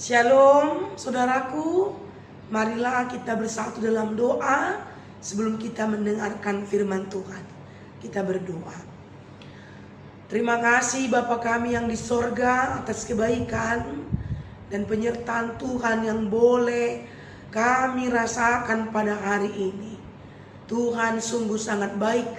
Shalom saudaraku, marilah kita bersatu dalam doa sebelum kita mendengarkan firman Tuhan. Kita berdoa. Terima kasih Bapa kami yang di sorga atas kebaikan dan penyertaan Tuhan yang boleh kami rasakan pada hari ini. Tuhan sungguh sangat baik,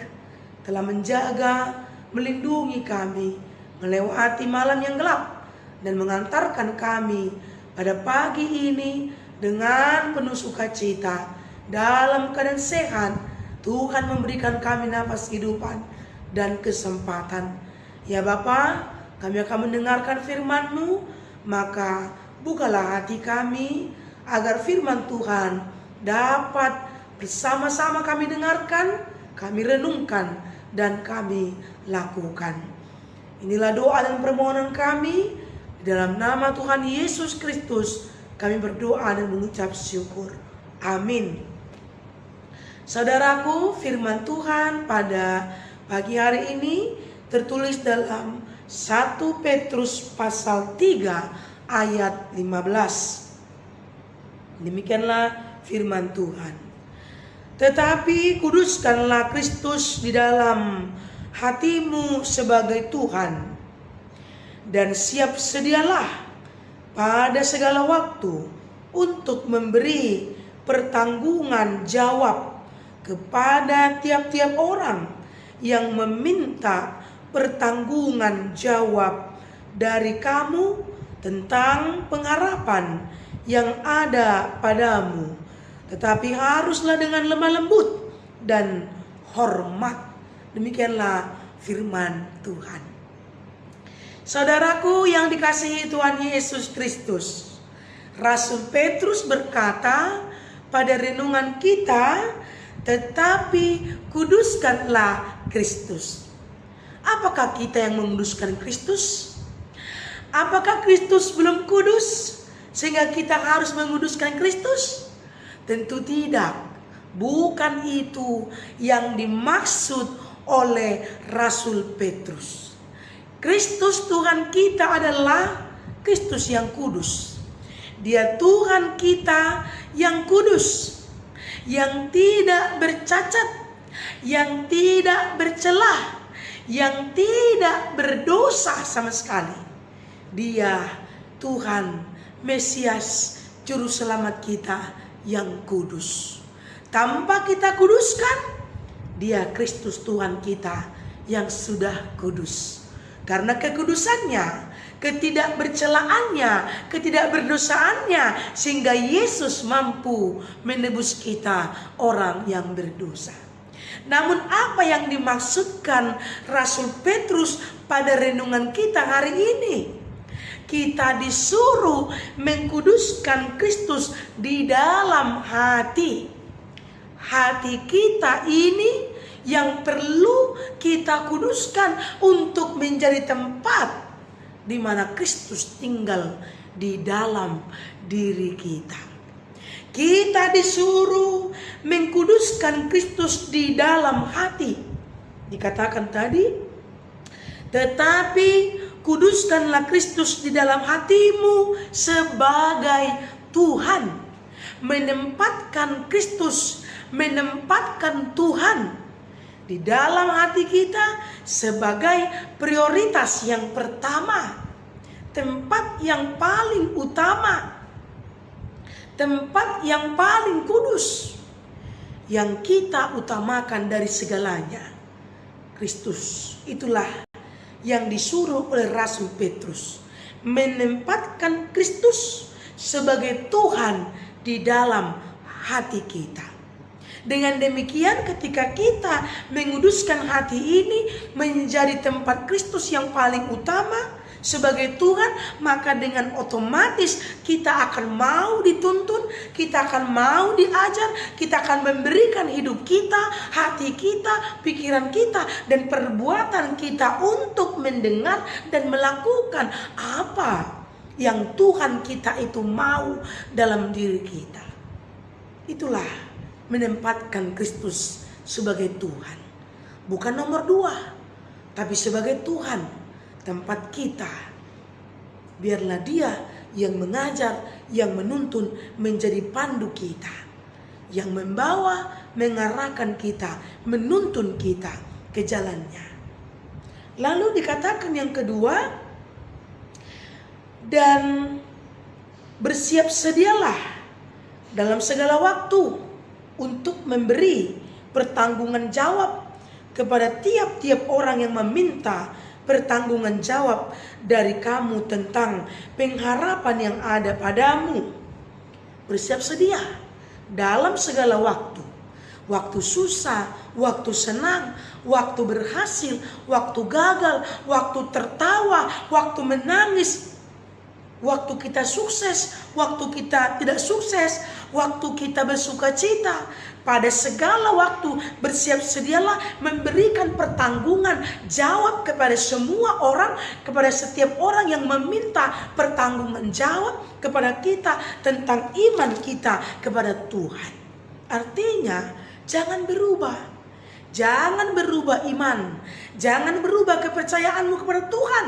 telah menjaga, melindungi kami melewati malam yang gelap dan mengantarkan kami pada pagi ini dengan penuh sukacita dalam keadaan sehat. Tuhan memberikan kami nafas kehidupan dan kesempatan. Ya Bapa, kami akan mendengarkan firman-Mu, maka bukalah hati kami agar firman Tuhan dapat bersama-sama kami dengarkan, kami renungkan, dan kami lakukan. Inilah doa dan permohonan kami. Dalam nama Tuhan Yesus Kristus kami berdoa dan mengucap syukur. Amin. Saudaraku, firman Tuhan pada pagi hari ini tertulis dalam 1 Petrus pasal 3 ayat 15. Demikianlah firman Tuhan. Tetapi kuduskanlah Kristus di dalam hatimu sebagai Tuhan, dan siap sedialah pada segala waktu untuk memberi pertanggungan jawab kepada tiap-tiap orang yang meminta pertanggungan jawab dari kamu tentang pengharapan yang ada padamu, tetapi haruslah dengan lemah lembut dan hormat. Demikianlah firman Tuhan. Saudaraku yang dikasihi Tuhan Yesus Kristus, Rasul Petrus berkata pada renungan kita, tetapi kuduskanlah Kristus. Apakah kita yang menguduskan Kristus? Apakah Kristus belum kudus sehingga kita harus menguduskan Kristus? Tentu tidak. Bukan itu yang dimaksud oleh Rasul Petrus. Kristus Tuhan kita adalah Kristus yang kudus. Dia Tuhan kita yang kudus, yang tidak bercacat, yang tidak bercelah, yang tidak berdosa sama sekali. Dia Tuhan Mesias, Juru Selamat kita yang kudus. Tanpa kita kuduskan, Dia Kristus Tuhan kita yang sudah kudus. Karena kekudusannya, ketidakbercelaannya, ketidakberdosaannya, sehingga Yesus mampu menebus kita orang yang berdosa. Namun apa yang dimaksudkan Rasul Petrus pada renungan kita hari ini? Kita disuruh mengkuduskan Kristus di dalam hati. Hati kita ini yang perlu kita kuduskan untuk menjadi tempat di mana Kristus tinggal di dalam diri kita. Kita disuruh mengkuduskan Kristus di dalam hati. Dikatakan tadi, tetapi kuduskanlah Kristus di dalam hatimu sebagai Tuhan. Menempatkan Kristus, menempatkan Tuhan di dalam hati kita sebagai prioritas yang pertama, tempat yang paling utama, tempat yang paling kudus. yang kita utamakan dari segalanya, Kristus. Itulah yang disuruh oleh Rasul Petrus, menempatkan Kristus sebagai Tuhan di dalam hati kita. Dengan demikian ketika kita menguduskan hati ini menjadi tempat Kristus yang paling utama sebagai Tuhan, maka dengan otomatis kita akan mau dituntun, kita akan mau diajar, kita akan memberikan hidup kita, hati kita, pikiran kita, dan perbuatan kita untuk mendengar dan melakukan apa yang Tuhan kita itu mau dalam diri kita. Itulah menempatkan Kristus sebagai Tuhan. Bukan nomor 2, tapi sebagai Tuhan tempat kita. Biarlah Dia yang mengajar, yang menuntun, menjadi pandu kita, yang membawa, mengarahkan kita, menuntun kita ke jalannya. Lalu dikatakan yang kedua, dan bersiap sedialah dalam segala waktu untuk memberi pertanggungan jawab kepada tiap-tiap orang yang meminta pertanggungan jawab dari kamu tentang pengharapan yang ada padamu. Bersiap sedia dalam segala waktu. Waktu susah, waktu senang, waktu berhasil, waktu gagal, waktu tertawa, waktu menangis, waktu kita sukses, waktu kita tidak sukses, waktu kita bersuka cita. Pada segala waktu bersiap sedialah memberikan pertanggungan jawab kepada semua orang, kepada setiap orang yang meminta pertanggungan jawab kepada kita tentang iman kita kepada Tuhan. Artinya jangan berubah. Jangan berubah iman. Jangan berubah kepercayaanmu kepada Tuhan.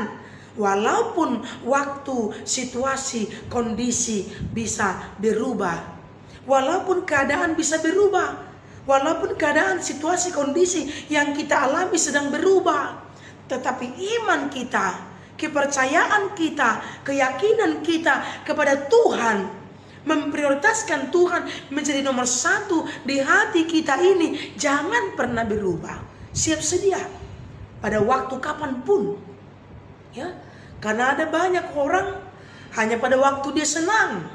Walaupun waktu, situasi, kondisi bisa berubah. Walaupun keadaan bisa berubah. Walaupun keadaan, situasi, kondisi yang kita alami sedang berubah. Tetapi iman kita, kepercayaan kita, keyakinan kita kepada Tuhan, memprioritaskan Tuhan menjadi nomor 1 di hati kita ini, jangan pernah berubah. Siap sedia pada waktu kapanpun. Ya, karena ada banyak orang hanya pada waktu dia senang,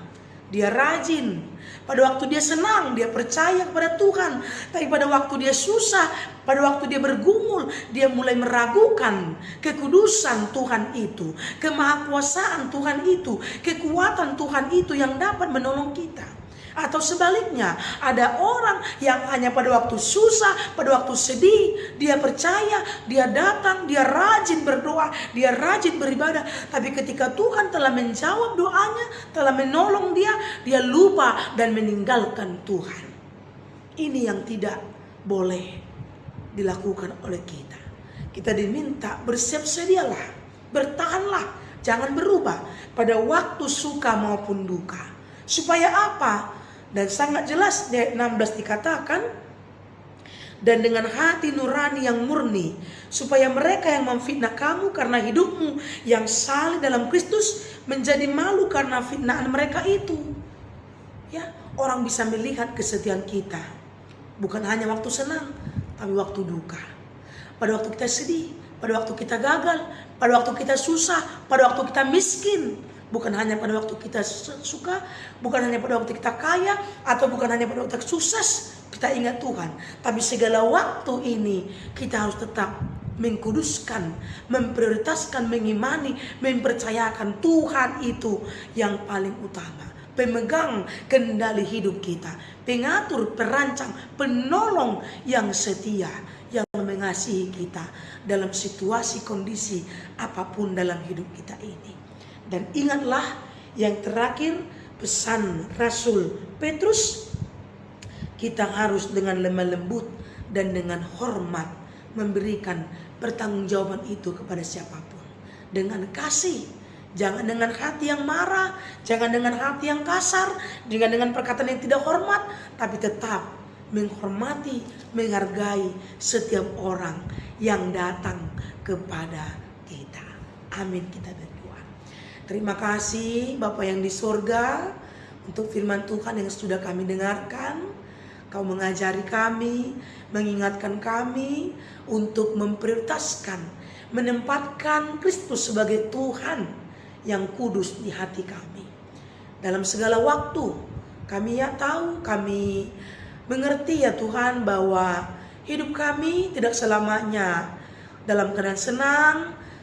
dia rajin. Pada waktu dia senang, dia percaya kepada Tuhan. Tapi pada waktu dia susah, pada waktu dia bergumul, dia mulai meragukan kekudusan Tuhan itu, kemahakuasaan Tuhan itu, kekuatan Tuhan itu yang dapat menolong kita. Atau sebaliknya, ada orang yang hanya pada waktu susah, pada waktu sedih, dia percaya, dia datang, dia rajin berdoa, dia rajin beribadah. Tapi ketika Tuhan telah menjawab doanya, telah menolong dia, dia lupa dan meninggalkan Tuhan. Ini yang tidak boleh dilakukan oleh kita. Kita diminta bersiap sedialah, bertahanlah, jangan berubah pada waktu suka maupun duka. Supaya apa? Dan sangat jelas di ayat 16 dikatakan, dan dengan hati nurani yang murni, supaya mereka yang memfitnah kamu karena hidupmu yang saleh dalam Kristus menjadi malu karena fitnahan mereka itu. Ya, orang bisa melihat kesetiaan kita bukan hanya waktu senang, tapi waktu duka. Pada waktu kita sedih, pada waktu kita gagal, pada waktu kita susah, pada waktu kita miskin. Bukan hanya pada waktu kita suka, bukan hanya pada waktu kita kaya, atau bukan hanya pada waktu kita sukses, kita ingat Tuhan. Tapi segala waktu ini kita harus tetap mengkuduskan, memprioritaskan, mengimani, mempercayakan Tuhan itu yang paling utama. Pemegang kendali hidup kita, pengatur, perancang, penolong yang setia, yang mengasihi kita dalam situasi, kondisi apapun dalam hidup kita ini. Dan ingatlah yang terakhir, pesan Rasul Petrus, kita harus dengan lemah lembut dan dengan hormat memberikan pertanggungjawaban itu kepada siapapun. Dengan kasih, jangan dengan hati yang marah, jangan dengan hati yang kasar, jangan dengan perkataan yang tidak hormat, tapi tetap menghormati, menghargai setiap orang yang datang kepada kita. Amin, kita berdoa. Terima kasih Bapa yang di surga untuk firman Tuhan yang sudah kami dengarkan. Engkau mengajari kami, mengingatkan kami untuk memprioritaskan, menempatkan Kristus sebagai Tuhan yang kudus di hati kami. Dalam segala waktu kami tahu, kami mengerti ya Tuhan bahwa hidup kami tidak selamanya dalam keadaan senang,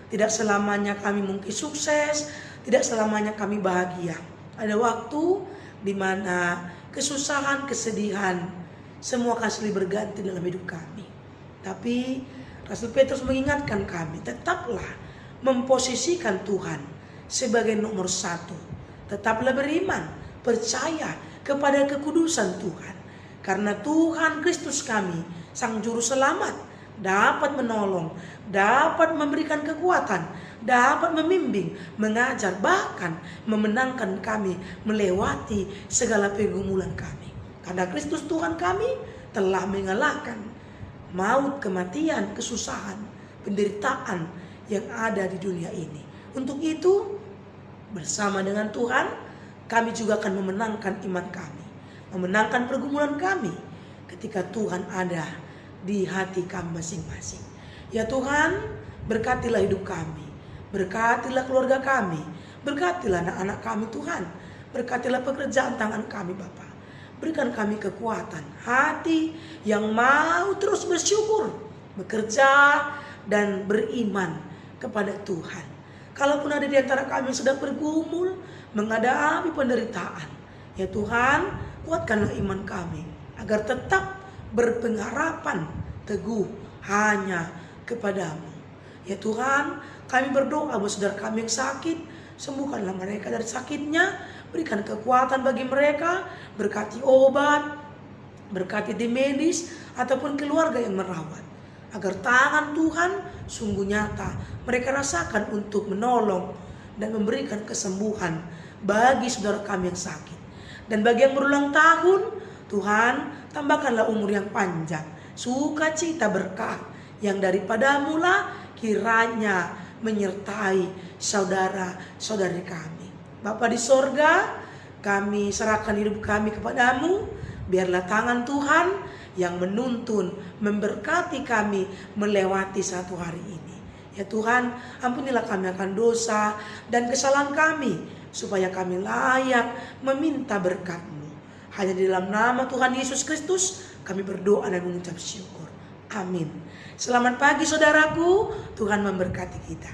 tidak selamanya kami mungkin sukses, tidak selamanya kami bahagia. Ada waktu di mana kesusahan, kesedihan, semua akan silih berganti dalam hidup kami. Tapi Rasul Petrus mengingatkan kami, tetaplah memposisikan Tuhan sebagai nomor satu. Tetaplah beriman, percaya kepada kekudusan Tuhan. Karena Tuhan Kristus kami, Sang Juru Selamat, dapat menolong, dapat memberikan kekuatan, dapat membimbing, mengajar, bahkan memenangkan kami melewati segala pergumulan kami. Karena Kristus Tuhan kami telah mengalahkan maut, kematian, kesusahan, penderitaan yang ada di dunia ini. Untuk itu, bersama dengan Tuhan, kami juga akan memenangkan iman kami, memenangkan pergumulan kami ketika Tuhan ada di hati kami masing-masing. Ya Tuhan, berkatilah hidup kami, berkatilah keluarga kami, berkatilah anak-anak kami Tuhan, berkatilah pekerjaan tangan kami Bapa. Berikan kami kekuatan hati yang mau terus bersyukur, bekerja dan beriman kepada Tuhan. Kalaupun ada di antara kami yang sedang bergumul, menghadapi penderitaan, ya Tuhan, kuatkanlah iman kami agar tetap berpengharapan teguh hanya kepadamu. Ya Tuhan, kami berdoa buat saudara kami yang sakit, sembuhkanlah mereka dari sakitnya, berikan kekuatan bagi mereka, berkati obat, berkati tim medis ataupun keluarga yang merawat, agar tangan Tuhan sungguh nyata mereka rasakan untuk menolong dan memberikan kesembuhan bagi saudara kami yang sakit. Dan bagi yang berulang tahun, Tuhan tambahkanlah umur yang panjang, sukacita berkah yang daripadamu lah kiranya menyertai saudara-saudari kami. Bapa di sorga, kami serahkan hidup kami kepadamu. Biarlah tangan Tuhan yang menuntun, memberkati kami melewati satu hari ini. Ya Tuhan, ampunilah kami akan dosa dan kesalahan kami, supaya kami layak meminta berkat-Mu. Hanya di dalam nama Tuhan Yesus Kristus kami berdoa dan mengucap syukur. Amin. Selamat pagi saudaraku, Tuhan memberkati kita.